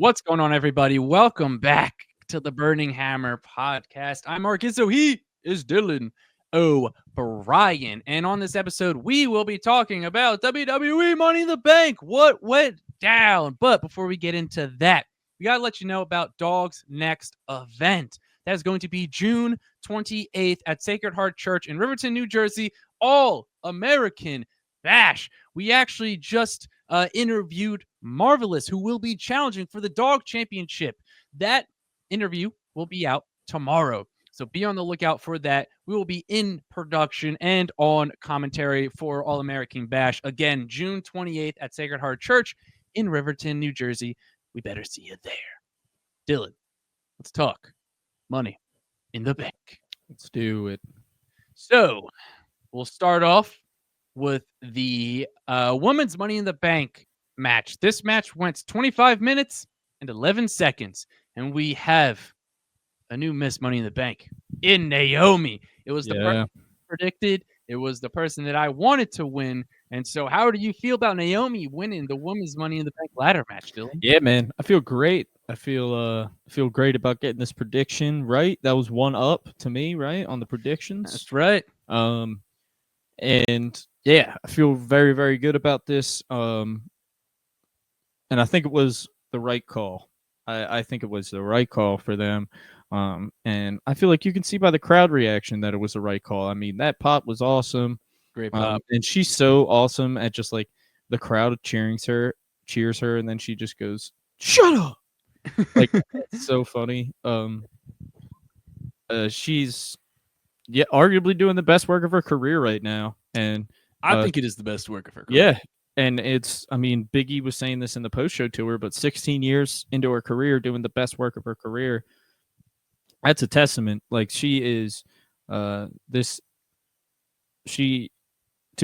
What's going on, everybody? Welcome back to the Burning Hammer podcast. I'm Marcus, so he is Dylan O'Brien. And on this episode, we will be talking about WWE Money in the Bank, what went down. But before we get into that, we got to let you know about Dog's next event. That is going to be June 28th at Sacred Heart Church in Riverton, New Jersey, All American Bash. We actually just interviewed Marvelous, who will be challenging for the Dog Championship. That interview will be out tomorrow. So be on the lookout for that. We will be in production and on commentary for All American Bash. Again, June 28th at Sacred Heart Church in Riverton, New Jersey. We better see you there. Dylan, let's talk money in the bank. Let's do it. So we'll start off with the women's Money in the Bank match. This match went 25 minutes and 11 seconds, and we have a new Miss Money in the Bank in Naomi. It was the person predicted. It was the person that I wanted to win. And so how do you feel about Naomi winning the women's Money in the Bank ladder match, Dylan? Yeah, man. I feel great. I feel great about getting this prediction right. That was one up to me, right, on the predictions. That's right. And yeah, I feel very, very good about this. And I think it was the right call. I think it was the right call for them. And I feel like you can see by the crowd reaction that it was the right call. I mean, that pop was awesome. Great pop. And she's so awesome at just like the crowd cheers her, and then she just goes, "Shut up!" Like, it's so funny. She's arguably doing the best work of her career right now, and I think it is the best work of her career. Yeah, and Biggie was saying this in the post-show tour, but 16 years into her career doing the best work of her career, that's a testament. Like, she is to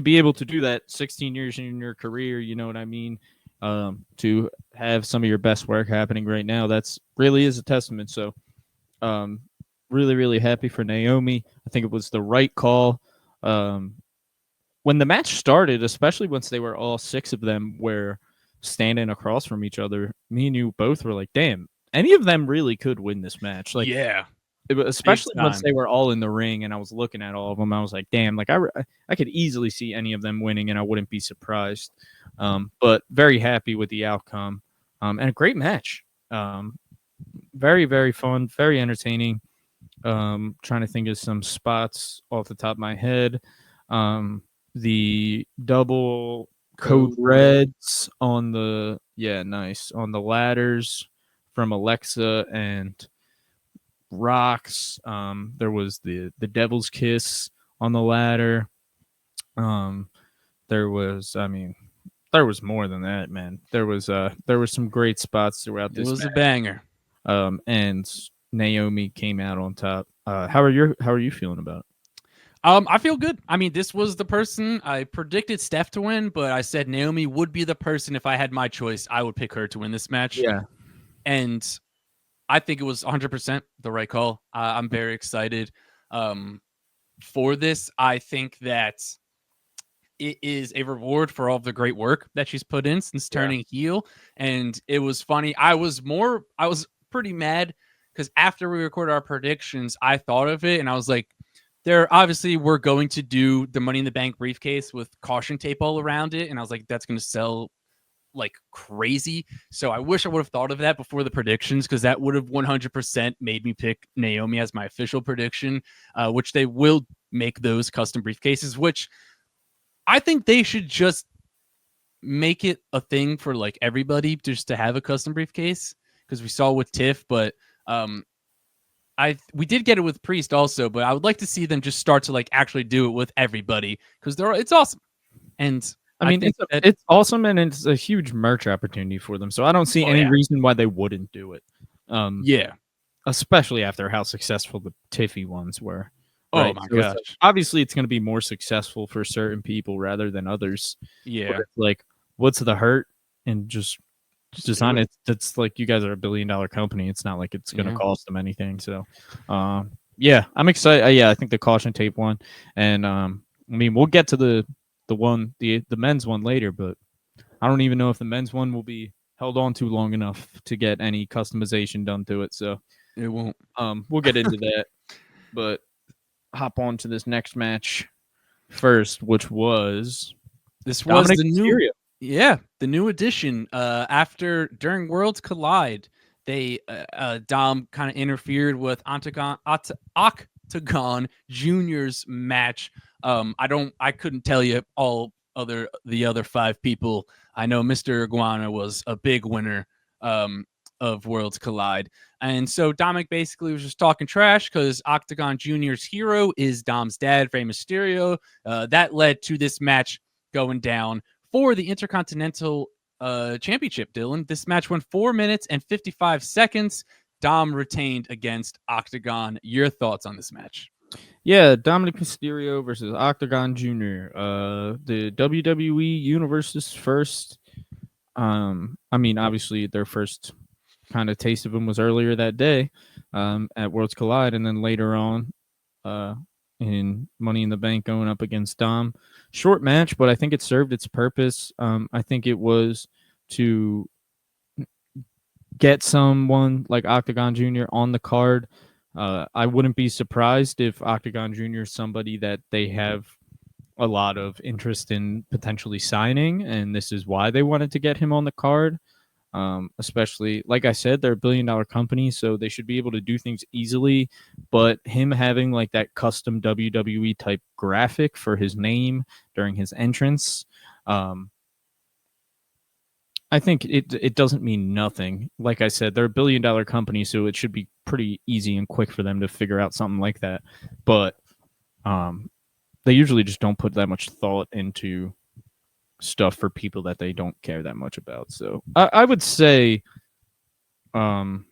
be able to do that 16 years in your career, you know what I mean? To have some of your best work happening right now, that's really is a testament. So really, really happy for Naomi. I think it was the right call. When the match started, especially once they were all six of them were standing across from each other, me and you both were like, damn, any of them really could win this match. Like, yeah. Especially once they were all in the ring and I was looking at all of them, I was like, damn, like I could easily see any of them winning and I wouldn't be surprised. But very happy with the outcome. And a great match. Very, very fun, very entertaining. Trying to think of some spots off the top of my head. The double code reds on the on the ladders from Alexa and Rocks. There was the Devil's Kiss on the ladder. There was more than that, man. There was some great spots throughout this. It was match. a banger. And Naomi came out on top. How are you feeling about it? I feel good. I mean, this was the person I predicted Steph to win, but I said Naomi would be the person if I had my choice. I would pick her to win this match. Yeah. And I think it was 100% the right call. I'm very excited for this. I think that it is a reward for all of the great work that she's put in since turning heel. And it was funny. I was pretty mad because after we recorded our predictions, I thought of it and I was like, we're going to do the Money in the Bank briefcase with caution tape all around it. And I was like, that's going to sell like crazy. So I wish I would have thought of that before the predictions, because that would have 100% made me pick Naomi as my official prediction, which they will make those custom briefcases, which I think they should just make it a thing for like everybody just to have a custom briefcase, because we saw with Tiff, but we did get it with Priest also, but I would like to see them just start to like actually do it with everybody, because it's awesome. And I mean, it's awesome, and it's a huge merch opportunity for them. So I don't see any reason why they wouldn't do it. Especially after how successful the Tiffy ones were. Right? Oh my gosh! Obviously, it's going to be more successful for certain people rather than others. Yeah. But like, what's the hurt? And just design it. It's like, you guys are $1 billion company. It's not like it's going to cost them anything. So, yeah, I'm excited. I think the caution tape one, and I mean, we'll get to the men's one later, but I don't even know if the men's one will be held on to long enough to get any customization done to it. So it won't. We'll get into that, but hop on to this next match first, which was Dominik the new, the new addition. During Worlds Collide, they Dom kind of interfered with Octagon Junior's match. I couldn't tell you the other 5 people. I know Mr. Iguana was a big winner of Worlds Collide. And so Dominik basically was just talking trash because Octagon Junior's hero is Dom's dad, Rey Mysterio. That led to this match going down for the Intercontinental Championship, Dylan. This match went 4 minutes and 55 seconds. Dom retained against Octagon. Your thoughts on this match? Yeah, Dominik Mysterio versus Octagon Jr. The WWE Universe's first. Obviously their first kind of taste of him was earlier that day at Worlds Collide, and then later on in Money in the Bank going up against Dom. Short match, but I think it served its purpose. I think it was to get someone like Octagon Jr. on the card. I wouldn't be surprised if Octagon Jr. is somebody that they have a lot of interest in potentially signing, and this is why they wanted to get him on the card. Especially, like I said, they're $1 billion company, so they should be able to do things easily. But him having like that custom WWE type graphic for his name during his entrance, I think it doesn't mean nothing. Like I said, they're $1 billion company, so it should be pretty easy and quick for them to figure out something like that. But they usually just don't put that much thought into stuff for people that they don't care that much about. So I would say that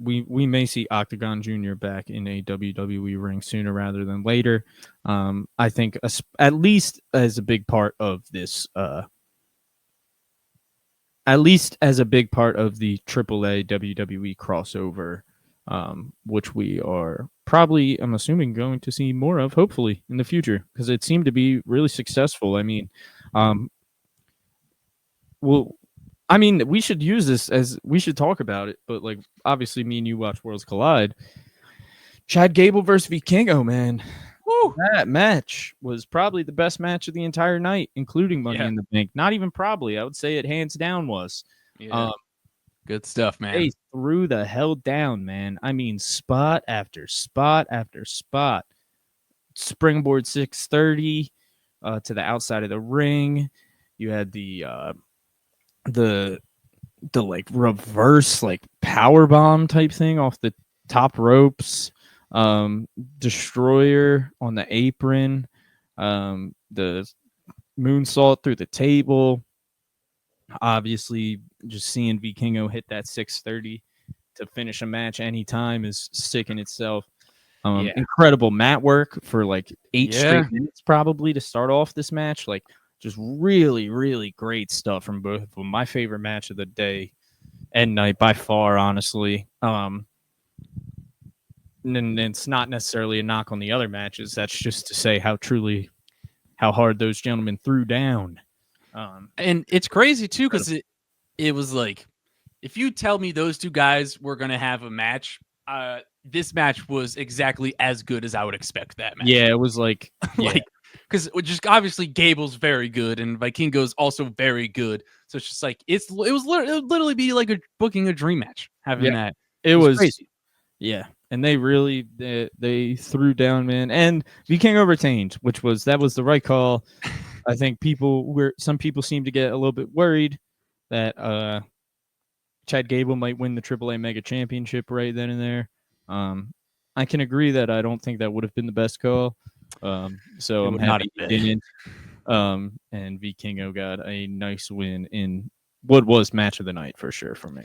we may see Octagon Jr. back in a WWE ring sooner rather than later. I think at least as a big part of this at least as a big part of the AAA WWE crossover, which we are probably, I'm assuming, going to see more of, hopefully, in the future, because it seemed to be really successful. I mean, we should use this we should talk about it, but like, obviously, me and you watch Worlds Collide. Chad Gable versus Vikingo, man. Woo! That match was probably the best match of the entire night, including Money in the Bank. Not even probably. I would say it hands down was. Yeah. Good stuff, man. They threw the hell down, man. I mean, spot after spot after spot. Springboard 630 to the outside of the ring. You had the like reverse like power bomb type thing off the top ropes. Destroyer on the apron. The moonsault through the table. Obviously, just seeing Vikingo hit that 630 to finish a match anytime is sick in itself. Incredible mat work for like 8 straight minutes, probably, to start off this match. Like, just really, really great stuff from both of them. My favorite match of the day and night by far, honestly. And it's not necessarily a knock on the other matches. That's just to say how hard those gentlemen threw down. And it's crazy too, because it was like, if you tell me those two guys were going to have a match, this match was exactly as good as I would expect that match. Yeah, it was like, because just obviously Gable's very good and Vikingo's also very good. So it's just like, it would literally be like booking a dream match having that. It was crazy. Yeah. And they really, they threw down, man. And Vikingo retained, that was the right call. I think some people seem to get a little bit worried that Chad Gable might win the AAA Mega Championship right then and there. I can agree that I don't think that would have been the best call. So I'm happy he didn't. And Vikingo got a nice win in what was match of the night for sure for me.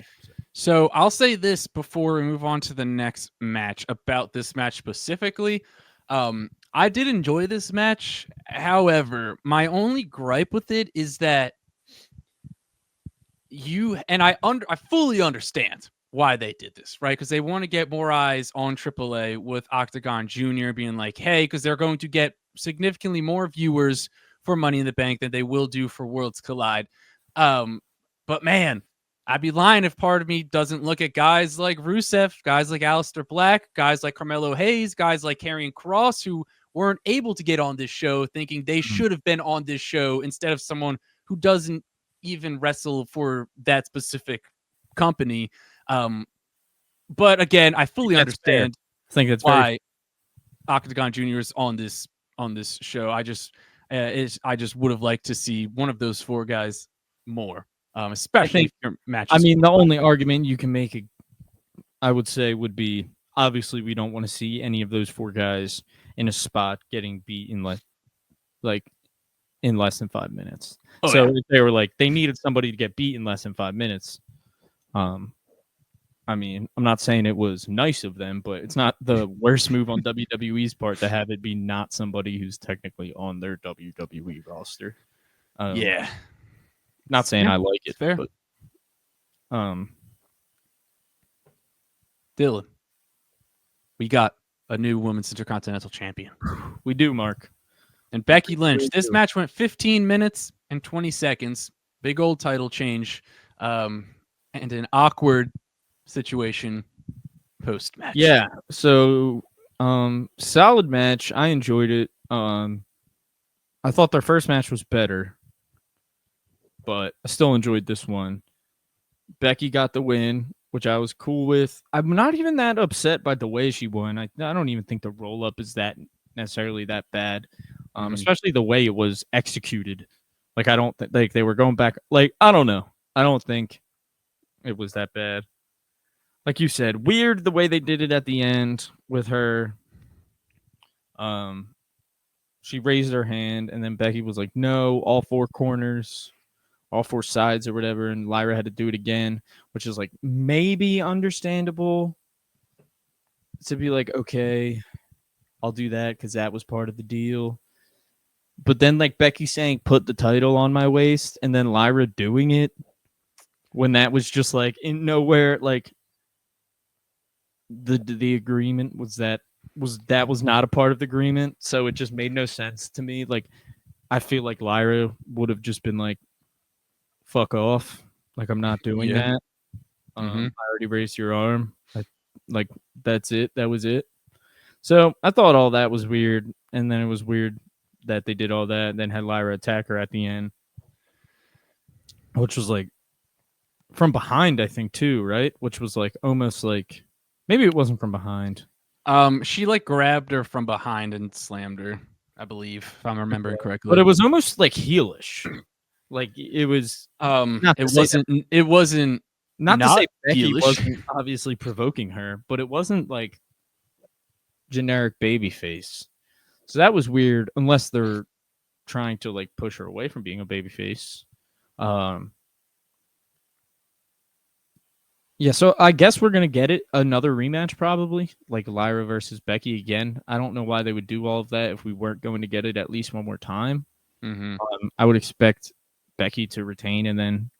So I'll say this before we move on to the next match about this match specifically. I did enjoy this match. However, my only gripe with it is that I fully understand why they did this, right? Because they want to get more eyes on AAA with Octagon Jr. being like, hey, because they're going to get significantly more viewers for Money in the Bank than they will do for Worlds Collide. But man, I'd be lying if part of me doesn't look at guys like Rusev, guys like Aleister Black, guys like Carmelo Hayes, guys like Karrion Kross, who weren't able to get on this show, thinking they should have been on this show instead of someone who doesn't even wrestle for that specific company. But again, I fully understand I think that's why Octagon Jr. is on this show. I just would have liked to see one of those four guys more, especially for matches. I mean, the only argument you can make, I would say, would be obviously we don't want to see any of those four guys in a spot getting beat in like in less than 5 minutes. If they were like they needed somebody to get beat in less than 5 minutes, I mean, I'm not saying it was nice of them, but it's not the worst move on WWE's part to have it be not somebody who's technically on their WWE roster. Not saying I like it, fair. But Dylan, we got a new Women's Intercontinental Champion. We do, Mark. And Becky Lynch. This match went 15 minutes and 20 seconds. Big old title change. And an awkward situation post match. Yeah. So solid match. I enjoyed it. I thought their first match was better, but I still enjoyed this one. Becky got the win, which I was cool with. I'm not even that upset by the way she won. I don't even think the roll up is that necessarily that bad. Especially the way it was executed. Like I don't like they were going back. Like I don't know. I don't think it was that bad. Like you said, weird the way they did it at the end with her. She raised her hand, and then Becky was like, "No, all four corners, all four sides, or whatever." And Lyra had to do it again, which is like maybe understandable. To be like, okay, I'll do that because that was part of the deal. But then, like Becky saying, "Put the title on my waist," and then Lyra doing it when that was just like in nowhere, like. The agreement was not a part of the agreement, so it just made no sense to me. Like I feel like Lyra would have just been like, "Fuck off!" Like I'm not doing that. I already raised your arm. Like that's it. That was it. So I thought all that was weird, and then it was weird that they did all that, and then had Lyra attack her at the end, which was like from behind, I think too, right? Which was like almost like. Maybe it wasn't from behind. She like grabbed her from behind and slammed her, I believe, if I'm remembering correctly. But it was almost like heelish. Like it was it wasn't not to say Becky heelish. wasn't obviously provoking her, but it wasn't like generic babyface. So that was weird, unless they're trying to like push her away from being a babyface. Yeah, so I guess we're going to get another rematch probably, like Lyra versus Becky again. I don't know why they would do all of that if we weren't going to get it at least one more time. I would expect Becky to retain and then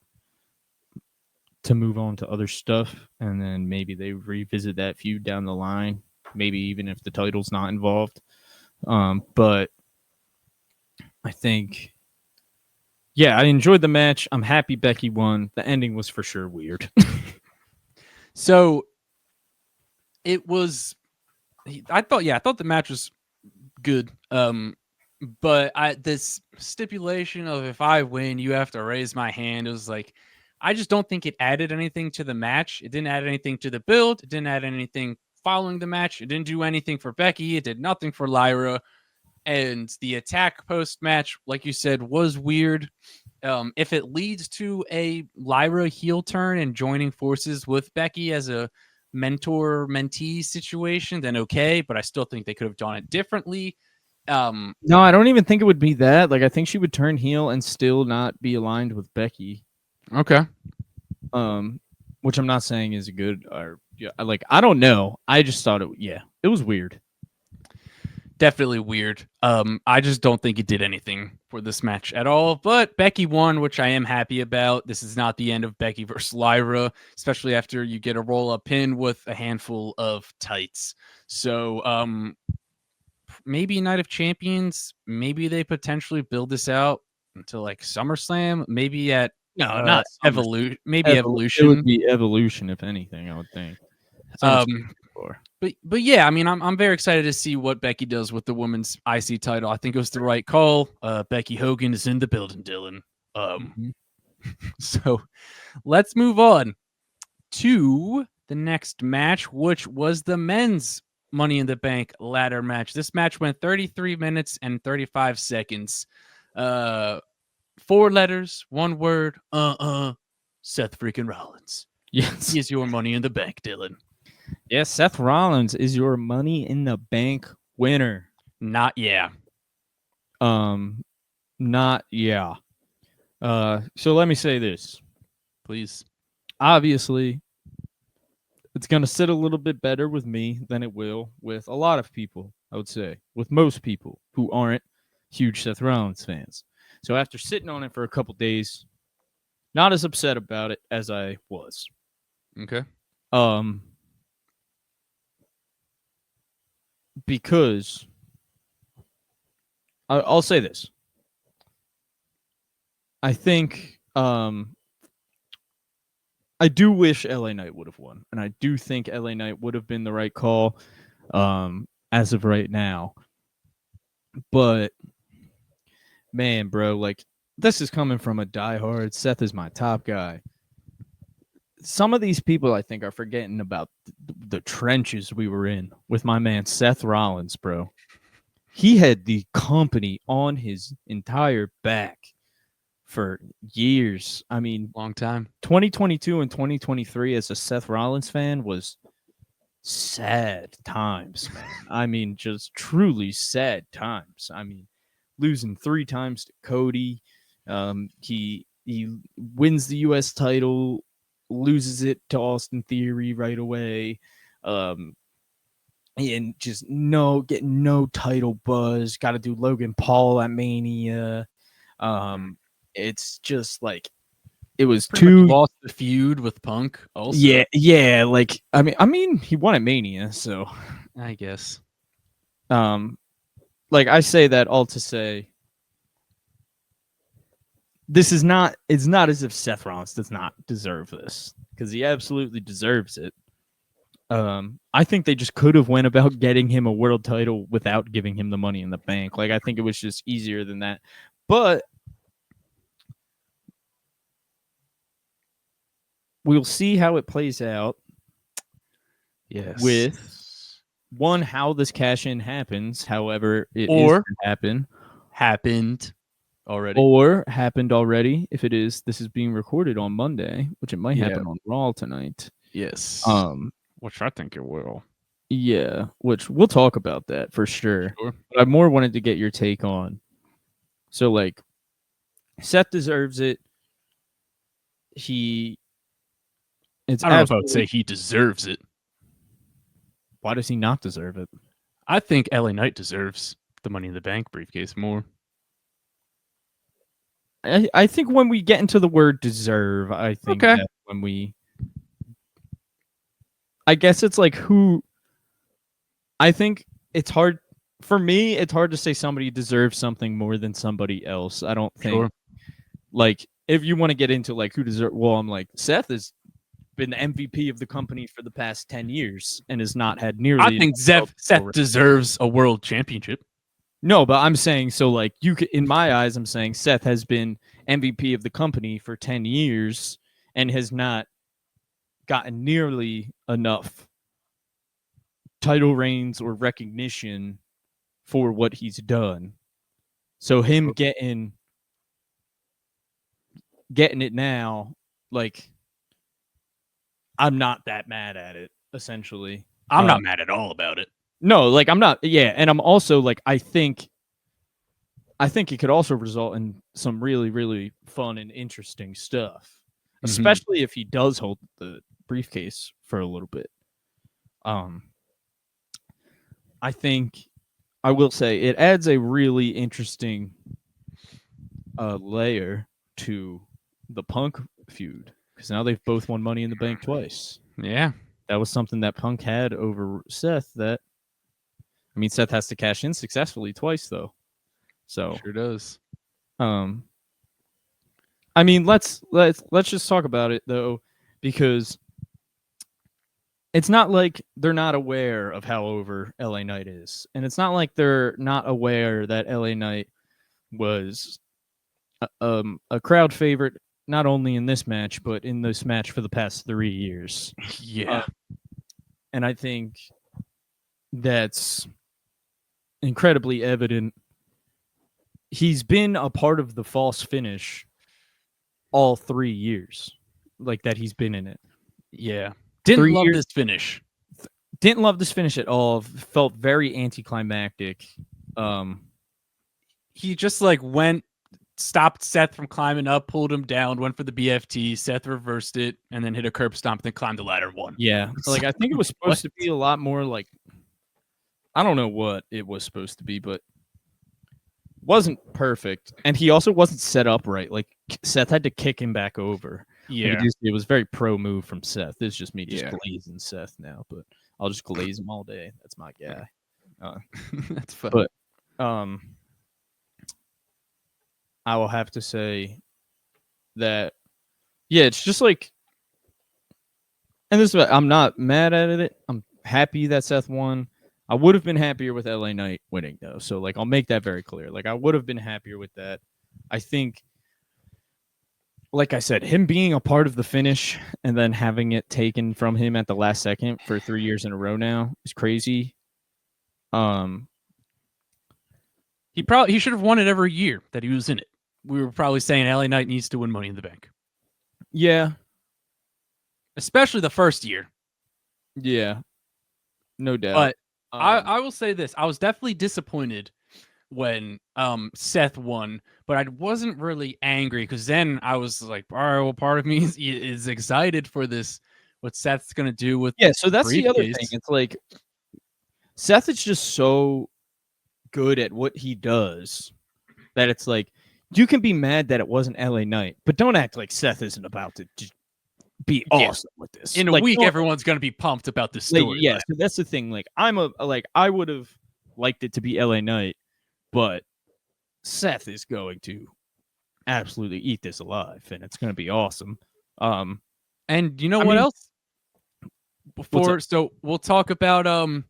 to move on to other stuff, and then maybe they revisit that feud down the line, maybe even if the title's not involved. But I think, yeah, I enjoyed the match. I'm happy Becky won. The ending was for sure weird. So it was, I thought the match was good. But this stipulation of if I win, you have to raise my hand. It was like, I just don't think it added anything to the match. It didn't add anything to the build. It didn't add anything following the match. It didn't do anything for Becky. It did nothing for Lyra. And the attack post match, like you said, was weird. If it leads to a Lyra heel turn and joining forces with Becky as a mentor-mentee situation, then okay. But I still think they could have done it differently. No, I don't even think it would be that. Like, I think she would turn heel and still not be aligned with Becky. Okay. Which I'm not saying is good or like I don't know. I just thought it was weird. Definitely weird. I just don't think it did anything for this match at all. But Becky won, which I am happy about. This is not the end of Becky versus Lyra, especially after you get a roll-up pin with a handful of tights. So maybe Night of Champions, maybe they potentially build this out until like SummerSlam, maybe at No, not evolution. Maybe It evolution. would be evolution, if anything. I would think. But yeah, I mean, I'm very excited to see what Becky does with the women's IC title. I think it was the right call. Becky Hogan is in the building, Dylan. So let's move on to the next match, which was the men's Money in the Bank ladder match. This match went 33 minutes and 35 seconds. 4 letters, 1 word. Seth freaking Rollins. Yes. He is your Money in the Bank, Dylan. Yes, Seth Rollins is your Money in the Bank winner. Not yeah. Not yeah. So let me say this, please. Obviously, it's going to sit a little bit better with me than it will with a lot of people, I would say, with most people who aren't huge Seth Rollins fans. So after sitting on it for a couple days, not as upset about it as I was. Okay. Because I'll say this. I think I do wish LA Knight would have won, and I do think LA Knight would have been the right call as of right now. But man, bro, like this is coming from a diehard. Seth is my top guy. Some of these people, I think, are forgetting about the trenches we were in with my man Seth Rollins, bro. He had the company on his entire back for years. I mean, long time. 2022 and 2023 as a Seth Rollins fan was sad times, man. I mean, just truly sad times. I mean, losing 3 times to Cody. He wins the US title, loses it to Austin Theory right away. And just getting no title buzz. Got to do Logan Paul at Mania. It's just like it was pretty lost the feud with Punk. Also, yeah. Like I mean, he won at Mania, so I guess. Like I say that all to say, this is not. It's not as if Seth Rollins does not deserve this, because he absolutely deserves it. I think they just could have went about getting him a world title without giving him the Money in the Bank. Like I think it was just easier than that. But we'll see how it plays out. Yes. With one, how this cash in happens, however it is to happen. Happened already. Or happened already. If it is, this is being recorded on Monday, which it might happen on Raw tonight. Yes. Which I think it will. Yeah, which we'll talk about that for sure. But I more wanted to get your take on. So, like, Seth deserves it. I don't know if I would say he deserves it. Why does he not deserve it? I think LA Knight deserves the Money in the Bank briefcase more. I think when we get into the word deserve, I think that when we... I guess it's like who... I think it's hard... For me, it's hard to say somebody deserves something more than somebody else. I don't think... Sure. Like, if you want to get into, like, who deserves... Well, I'm like, Seth has been the MVP of the company for the past 10 years and has not had nearly... I think Seth deserves a world championship. No, but I'm saying, so, like, in my eyes, I'm saying Seth has been MVP of the company for 10 years and has not gotten nearly enough title reigns or recognition for what he's done. So him getting it now, like, I'm not that mad at it, essentially. I'm not mad at all about it. No, like, I'm not. Yeah, and I'm also, like, I think it could also result in some really, really fun and interesting stuff, especially if he does hold the briefcase for a little bit. I think I will say it adds a really interesting layer to the Punk feud, because now they've both won Money in the Bank twice. Yeah. That was something that Punk had over Seth. Seth has to cash in successfully twice, though. So sure does. I mean, let's just talk about it though, because it's not like they're not aware of how over LA Knight is, and it's not like they're not aware that LA Knight was a crowd favorite not only in this match but in this match for the past 3 years. Yeah. And I think that's incredibly evident. He's been a part of the false finish all 3 years, like that he's been in it. Yeah. Didn't love this finish. Didn't love this finish at all. Felt very anticlimactic. He just stopped Seth from climbing up, pulled him down, went for the BFT. Seth reversed it and then hit a curb stomp, then climbed the ladder and won. Yeah. Like, I think it was supposed to be a lot more like, I don't know what it was supposed to be, but wasn't perfect. And he also wasn't set up right. Like, Seth had to kick him back over. Yeah. Like, it was very pro move from Seth. It's just me just glazing Seth now, but I'll just glaze him all day. That's my guy. That's fun. But I will have to say that, yeah, it's just like, and this is, I'm not mad at it. I'm happy that Seth won. I would have been happier with LA Knight winning, though. So, like, I'll make that very clear. Like, I would have been happier with that. I think, like I said, him being a part of the finish and then having it taken from him at the last second for 3 years in a row now is crazy. He should have won it every year that he was in it. We were probably saying LA Knight needs to win Money in the Bank. Yeah. Especially the first year. Yeah. No doubt. But I will say this. I was definitely disappointed when Seth won, but I wasn't really angry because then I was like, all right, well, part of me is excited for this, what Seth's going to do with so that's the other thing. It's like, Seth is just so good at what he does that it's like, you can be mad that it wasn't LA Knight, but don't act like Seth isn't about to just be awesome with this. In a week, everyone's going to be pumped about this story. So that's the thing. Like, I would have liked it to be LA Knight, but Seth is going to absolutely eat this alive, and it's going to be awesome. And you know what else? So we'll talk about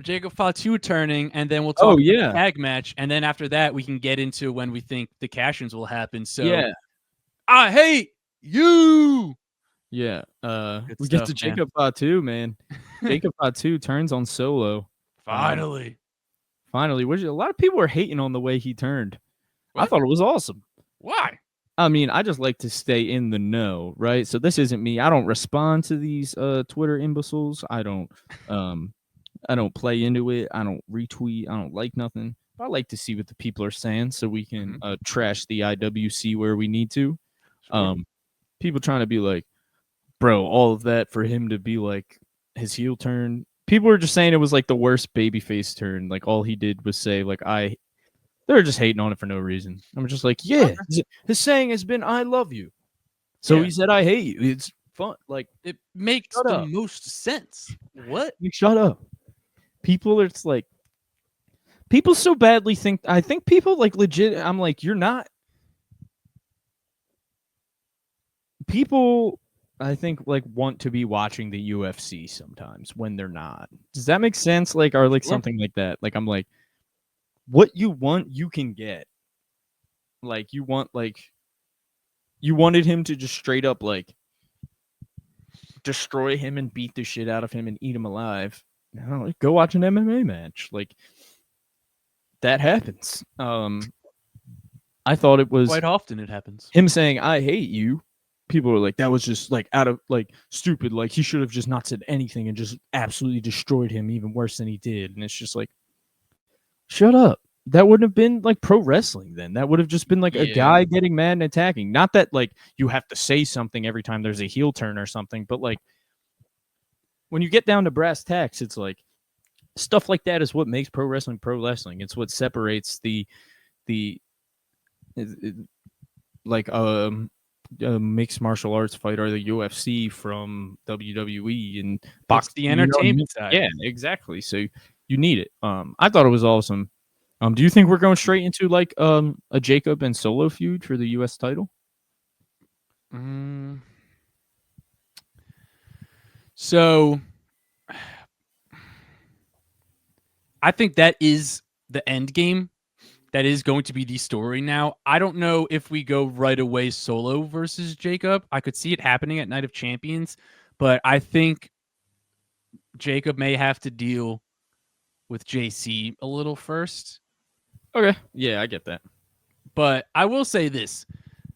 Jacob Fatu turning, and then we'll talk about the tag match, and then after that we can get into when we think the cash-ins will happen. So I hate you. Yeah. We get to Jacob Fatu, man. Jacob Fatu turns on Solo. Finally. Which a lot of people were hating on the way he turned. What? I thought it was awesome. Why? I mean, I just like to stay in the know, right? So this isn't me. I don't respond to these Twitter imbeciles. I don't play into it. I don't retweet. I don't like nothing. But I like to see what the people are saying so we can trash the IWC where we need to. Sure. People trying to be like, bro, all of that for him to be like his heel turn. People were just saying it was like the worst babyface turn. Like, all he did was say, like, they're just hating on it for no reason. I'm just like, yeah, his saying has been, I love you. So he said, I hate you. It's fun. Like, it makes the most sense. What? You shut up. People are just like, people so badly think, I think people like legit, I'm like, you're not. People, I think, like, want to be watching the UFC sometimes when they're not. Does that make sense? Like, or like something like that. Like, I'm like, what you want, you can get. Like, you wanted him to just straight up, like, destroy him and beat the shit out of him and eat him alive. No, go watch an MMA match. Like, that happens. I thought it was quite often it happens. Him saying, I hate you. People were like, that was just like out of like stupid. Like, he should have just not said anything and just absolutely destroyed him even worse than he did. And it's just like, shut up. That wouldn't have been like pro wrestling then. That would have just been like a guy getting mad and attacking. Not that like you have to say something every time there's a heel turn or something, but like when you get down to brass tacks, it's like stuff like that is what makes pro wrestling pro wrestling. It's what separates the mixed martial arts fight or the UFC from WWE and box the entertainment side. Yeah, exactly. So you need it. I thought it was awesome. Do you think we're going straight into like a Jacob and Solo feud for the U.S. title? So I think that is the end game. That is going to be the story now. I don't know if we go right away Solo versus Jacob. I could see it happening at Night of Champions, but I think Jacob may have to deal with JC a little first. Okay. Yeah, I get that. But I will say this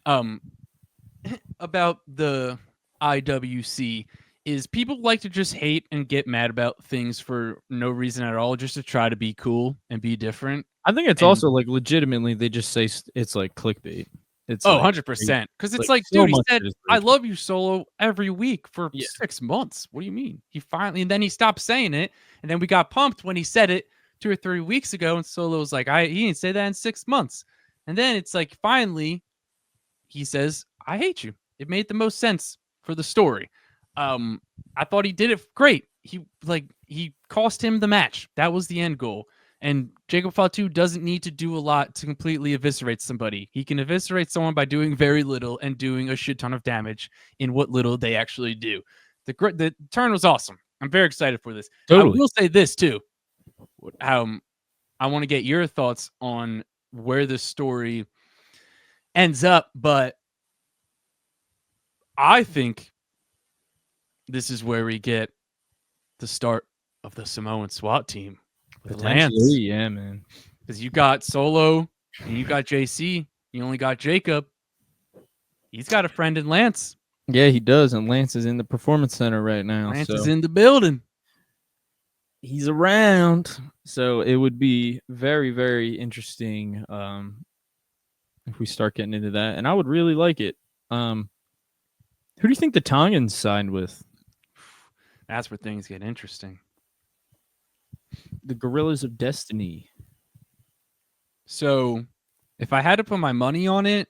about the IWC is people like to just hate and get mad about things for no reason at all, just to try to be cool and be different. I think it's also like legitimately they just say it's like clickbait. It's 100%. Because it's like, dude, he said, I love you, Solo, every week for 6 months. What do you mean? And then he stopped saying it. And then we got pumped when he said it 2 or 3 weeks ago. And Solo was like, he didn't say that in 6 months. And then it's like, finally, he says, I hate you. It made the most sense for the story. I thought he did it great. He cost him the match. That was the end goal. And Jacob Fatu doesn't need to do a lot to completely eviscerate somebody. He can eviscerate someone by doing very little and doing a shit ton of damage in what little they actually do. The turn was awesome. I'm very excited for this. Totally. I will say this too. I want to get your thoughts on where the story ends up, but I think this is where we get the start of the Samoan SWAT team. Lance. Yeah, man. Because you got Solo and you got JC. You only got Jacob. He's got a friend in Lance. Yeah, he does. And Lance is in the Performance Center right now. Lance is in the building. He's around. So it would be very, very interesting if we start getting into that. And I would really like it. Who do you think the Tongans signed with? That's where things get interesting. The Gorillas of Destiny. So, if I had to put my money on it,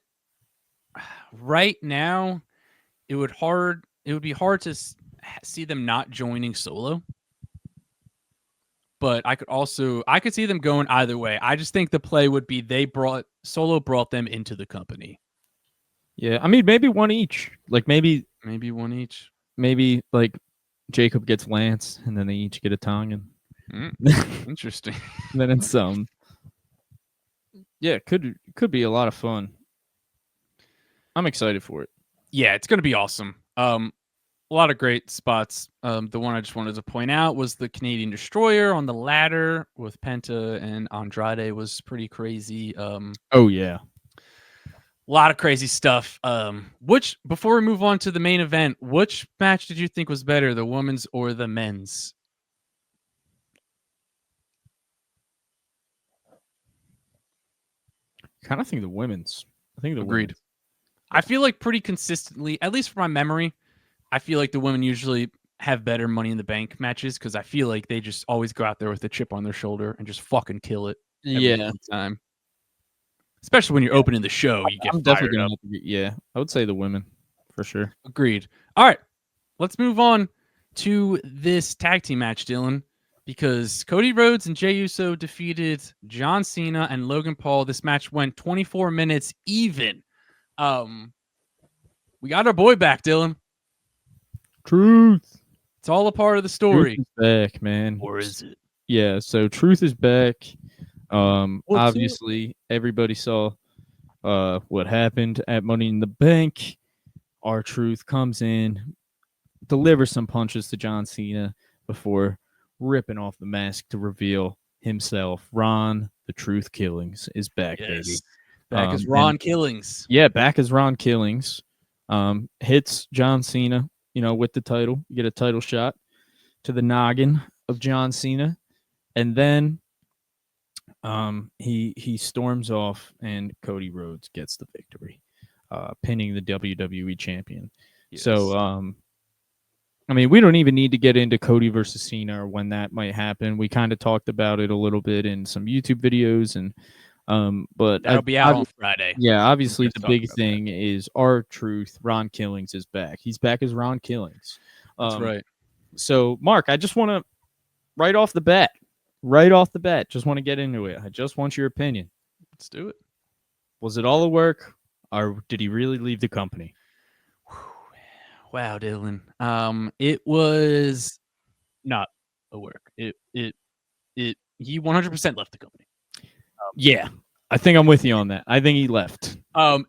right now, it would be hard to see them not joining Solo. But I could see them going either way. I just think the play would be Solo brought them into the company. Yeah, I mean maybe one each. Like maybe one each. Maybe like Jacob gets Lance, and then they each get a Tongan. Interesting. Then it's yeah, could be a lot of fun. I'm excited for it. Yeah, it's gonna be awesome. A lot of great spots. The one I just wanted to point out was the Canadian Destroyer on the ladder with Penta and Andrade was pretty crazy. Oh yeah. A lot of crazy stuff. Before we move on to the main event, which match did you think was better, the women's or the men's? Kind of think the women's. I think the Agreed. Women's. I feel like pretty consistently, at least from my memory, I feel like the women usually have better Money in the Bank matches because I feel like they just always go out there with a chip on their shoulder and just fucking kill it every time. Especially when you're opening the show, you get fired up. Yeah, I would say the women for sure. Agreed. All right, let's move on to this tag team match, Dylan, because Cody Rhodes and Jey Uso defeated John Cena and Logan Paul. This match went 24 minutes even. We got our boy back, Dylan. Truth. It's all a part of the story. Truth is back, man. Or is it? Yeah, so Truth is back. Obviously, everybody saw what happened at Money in the Bank. R-Truth comes in, delivers some punches to John Cena before ripping off the mask to reveal himself. Ron, the Truth Killings, is back, baby. Back as Ron Killings. Yeah, back as Ron Killings. Hits John Cena, with the title. You get a title shot to the noggin of John Cena. And then he storms off and Cody Rhodes gets the victory, pinning the WWE champion. Yes. So, we don't even need to get into Cody versus Cena or when that might happen. We kind of talked about it a little bit in some YouTube videos, and but that'll be out on Friday. Yeah, obviously the big thing is R-Truth. Ron Killings is back. He's back as Ron Killings. That's right. So, Mark, I just want to right off the bat, right off the bat, just want to get into it. I just want your opinion. Let's do it. Was it all a work, or did he really leave the company? Wow, Dylan. It was not a work. He 100% left the company. Yeah, I think I'm with you on that. I think he left.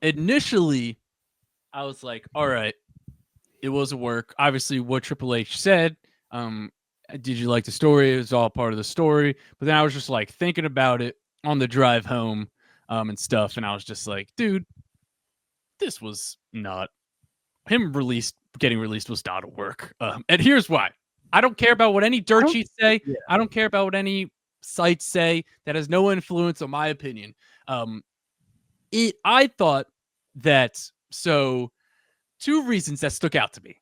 Initially, I was like, all right, it was a work. Obviously, what Triple H said. Did you like the story? It was all part of the story. But then I was just like thinking about it on the drive home, and stuff, and I was just like, dude, this was not him getting released was not a work. And here's why. I don't care about what any dirt sheets say. Yeah. I don't care about what any sites say. That has no influence on my opinion. I thought that, so two reasons that stuck out to me.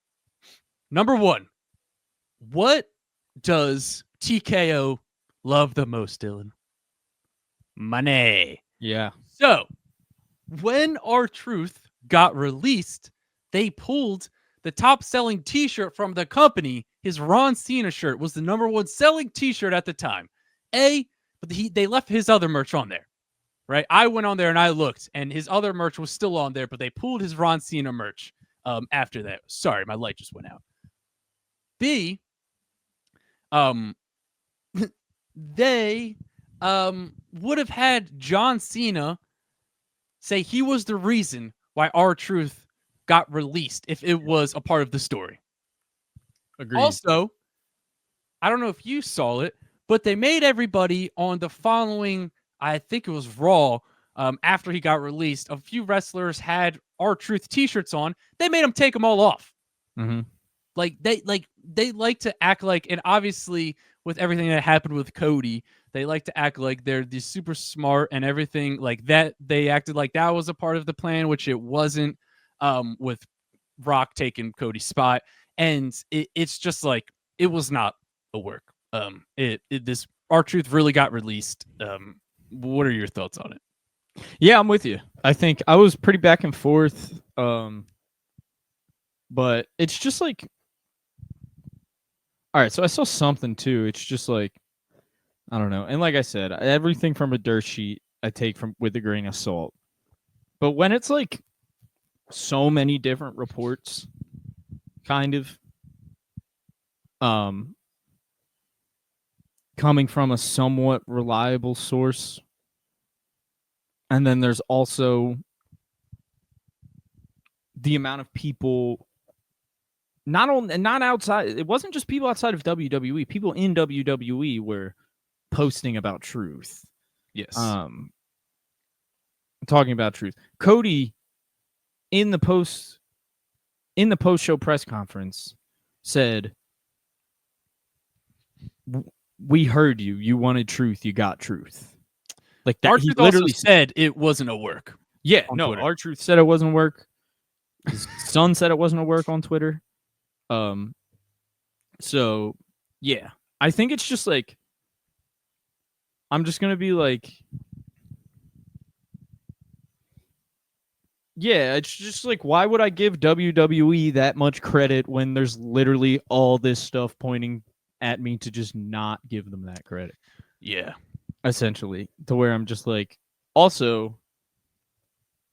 Number one, what does TKO love the most, Dylan? Money. Yeah. So when R-Truth got released, they pulled the top selling t-shirt from the company. His Ron Cena shirt was the number one selling t-shirt at the time. But they left his other merch on there, right? I went on there and I looked, and his other merch was still on there, but they pulled his Ron Cena merch after that. Sorry, my light just went out. B, they would have had John Cena say he was the reason why R-Truth got released if it was a part of the story. Agreed. Also, I don't know if you saw it, but they made everybody on the following, I think it was Raw, after he got released, a few wrestlers had R-Truth t-shirts on. They made them take them all off. Mm-hmm. They like to act like, and obviously with everything that happened with Cody, they like to act like they're the super smart and everything like that. They acted like that was a part of the plan, which it wasn't, with Rock taking Cody's spot. And it's just like, it was not a work. This R-Truth really got released. What are your thoughts on it? Yeah, I'm with you. I think I was pretty back and forth. But it's just like, all right, so I saw something too. It's just like, I don't know. And like I said, everything from a dirt sheet I take from with a grain of salt. But when it's like so many different reports, kind of, coming from a somewhat reliable source, and then there's also the amount of people, not outside. It wasn't just people outside of WWE. People in WWE were posting about Truth. Yes. Talking about Truth. Cody in the post show press conference said, "We heard you. You wanted Truth. You got Truth." Like that. R-Truth he literally said it wasn't a work. Yeah, no. R-Truth said it wasn't work. His son said it wasn't a work on Twitter. So yeah, I think it's just like, I'm just gonna be like, yeah, it's just like, why would I give WWE that much credit when there's literally all this stuff pointing at me to just not give them that credit? Yeah, essentially, to where I'm just like, also,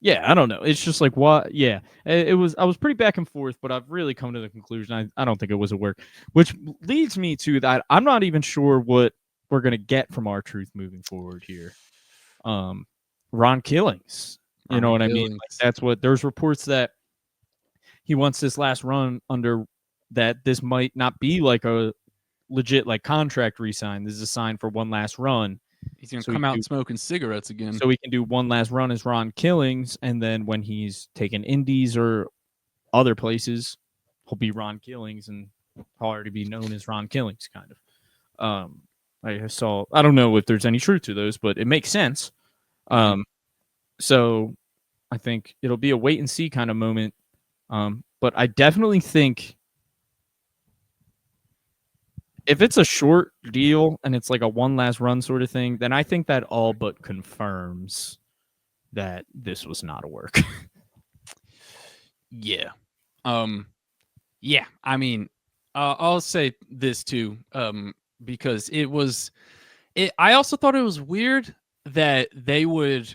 yeah, I don't know. It's just like, what? Yeah, I was pretty back and forth, but I've really come to the conclusion I don't think it was a work, which leads me to that I'm not even sure what we're gonna get from R-Truth moving forward here. Ron Killings, you know what I mean? Like, that's what, there's reports that he wants this last run under, that this might not be like a legit like contract re-sign. This is a sign for one last run. He's gonna come out smoking cigarettes again. So we can do one last run as Ron Killings, and then when he's taking indies or other places, he'll be Ron Killings and he'll already be known as Ron Killings, kind of. I don't know if there's any truth to those, but it makes sense. So I think it'll be a wait and see kind of moment. But I definitely think if it's a short deal and it's like a one last run sort of thing, then I think that all but confirms that this was not a work. Yeah. Yeah. I mean, I'll say this too, because it was I also thought it was weird that they would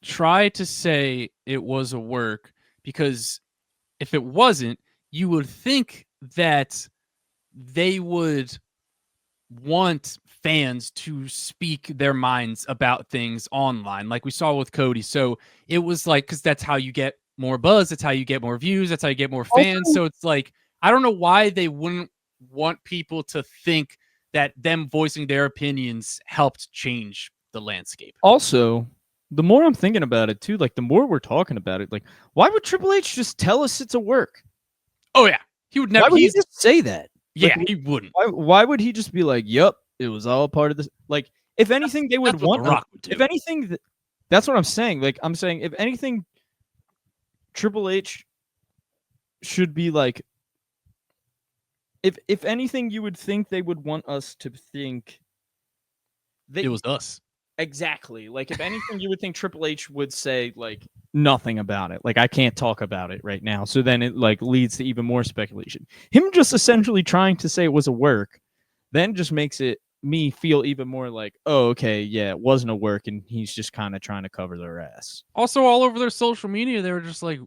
try to say it was a work, because if it wasn't, you would think that they would want fans to speak their minds about things online, like we saw with Cody. So it was like, because that's how you get more buzz, that's how you get more views, that's how you get more fans. Also, so it's like, I don't know why they wouldn't want people to think that them voicing their opinions helped change the landscape. Also, the more I'm thinking about it too, like the more we're talking about it, like why would Triple H just tell us it's a work? Oh yeah, he would never. Why would he just say that? Yeah, Like, he wouldn't. why would he just be like, "Yep, it was all part of this"? Like, if anything, they would want. The Rock would do. If anything, that's what I'm saying. Like, I'm saying, if anything, Triple H should be like, if anything, you would think they would want us to think it was us. Exactly. Like, if anything, you would think Triple H would say like nothing about it. Like, I can't talk about it right now. So then it like leads to even more speculation. Him just essentially trying to say it was a work, then just makes me feel even more like, oh, okay, yeah, it wasn't a work, and he's just kind of trying to cover their ass. Also, all over their social media, they were just like,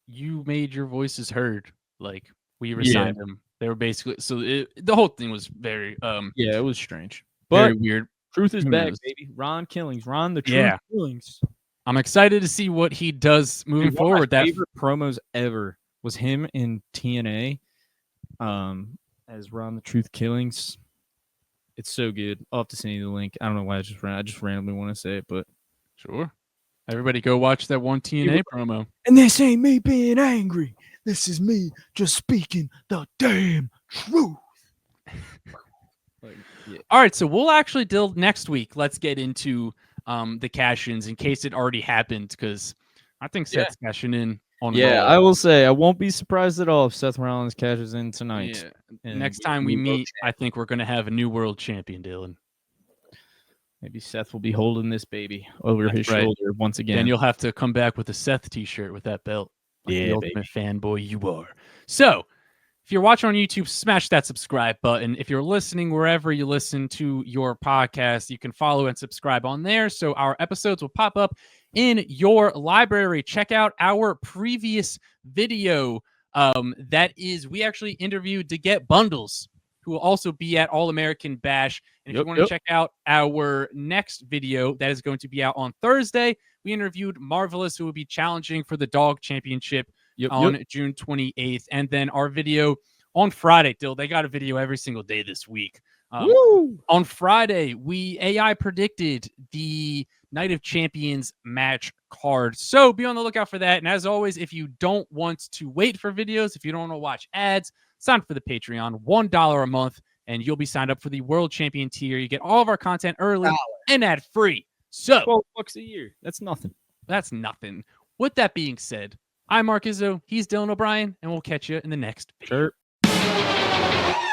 "You made your voices heard." Like, we resigned them. They were basically, so the whole thing was very yeah, it was strange, very but weird. Truth is back, baby. Ron Killings, Ron the Truth Yeah. Killings. I'm excited to see what he does moving forward. One of my favorite promos ever was him in TNA, as Ron the Truth Killings. It's so good. I'll have to send you the link. I don't know why I just randomly want to say it, but sure. Everybody go watch that one TNA promo. And this ain't me being angry. This is me just speaking the damn truth. Yeah. All right, so we'll actually deal next week. Let's get into the cash-ins in case it already happened, because I think Seth's cashing in on Raw. I will say I won't be surprised at all if Seth Rollins cashes in tonight. Yeah. Next time we meet, I think we're going to have a new world champion, Dylan. Maybe Seth will be holding this baby over his shoulder once again. Then you'll have to come back with a Seth t-shirt with that belt. Like the ultimate fanboy you are. So, if you're watching on YouTube, smash that subscribe button. If you're listening wherever you listen to your podcast, you can follow and subscribe on there, so our episodes will pop up in your library. Check out our previous video. That is, we actually interviewed to get bundles, who will also be at All American Bash. And if you want to check out our next video, that is going to be out on Thursday. We interviewed Marvelous, who will be challenging for the Dog Championship on June 28th. And then our video on Friday, Dill, they got a video every single day this week. On Friday, we AI predicted the Night of Champions match card. So be on the lookout for that. And as always, if you don't want to wait for videos, if you don't want to watch ads, sign up for the Patreon, $1 a month, and you'll be signed up for the World Champion tier. You get all of our content early and ad-free. So $12 a year. That's nothing. That's nothing. With that being said, I'm Mark Izzo. He's Dylan O'Brien, and we'll catch you in the next video. Sure.